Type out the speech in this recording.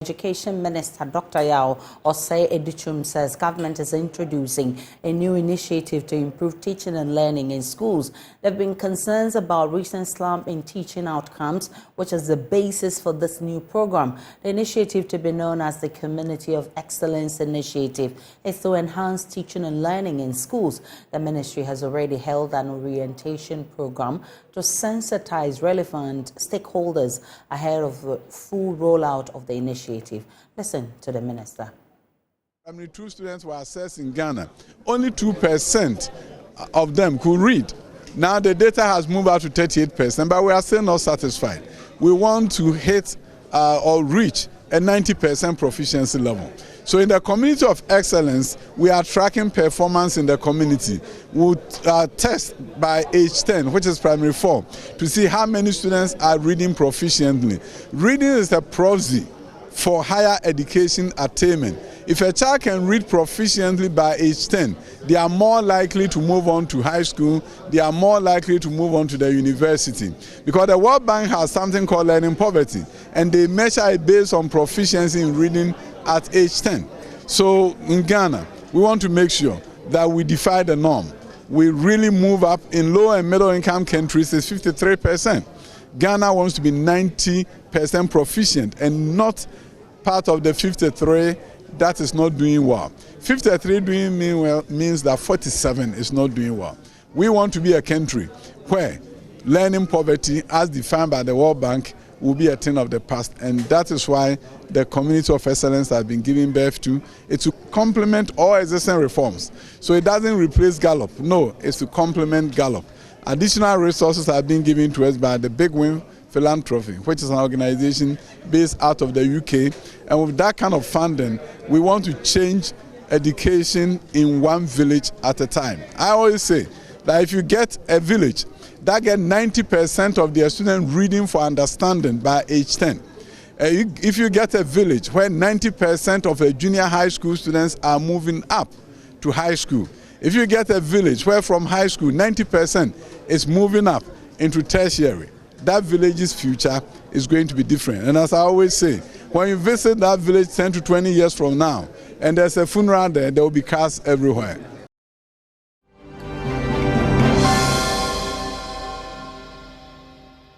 Education Minister Dr. Yao Adu-Twum says government is introducing a new initiative to improve teaching and learning in schools. There have been concerns about recent slump in teaching outcomes, which is the basis for this new program. The initiative, to be known as the Community of Excellence Initiative, is to enhance teaching and learning in schools. The ministry has already held an orientation program to sensitize relevant stakeholders ahead of the full rollout of the initiative. Listen to the minister. Primary 2 students were assessed in Ghana. Only 2% of them could read. Now the data has moved out to 38%, but we are still not satisfied. We want to hit or reach a 90% proficiency level. So in the Community of Excellence, we are tracking performance in the community. We'll test by age 10, which is primary 4, to see how many students are reading proficiently. Reading is a proxy for higher education attainment. If a child can read proficiently by age 10, they are more likely to move on to high school, they are more likely to move on to the university. Because the World Bank has something called learning poverty, and they measure it based on proficiency in reading at age 10. So in Ghana, we want to make sure that we defy the norm. We really move up. In low and middle income countries, it's 53%. Ghana wants to be 90% proficient and not part of the 53 that is not doing well. 53 doing well means that 47 is not doing well. We want to be a country where learning poverty, as defined by the World Bank, will be a thing of the past, and that is why the Community of Excellence has been given birth to. It's to complement all existing reforms. So it doesn't replace Gallup. No, it's to complement Gallup. Additional resources have been given to us by the Big Win Philanthropy, which is an organization based out of the UK. And with that kind of funding, we want to change education in one village at a time. I always say that if you get a village that get 90% of their students reading for understanding by age 10, if you get a village where 90% of the junior high school students are moving up to high school, if you get a village where from high school 90% is moving up into tertiary, that village's future is going to be different. And as I always say, when you visit that village 10 to 20 years from now, and there's a funeral there, there will be cars everywhere.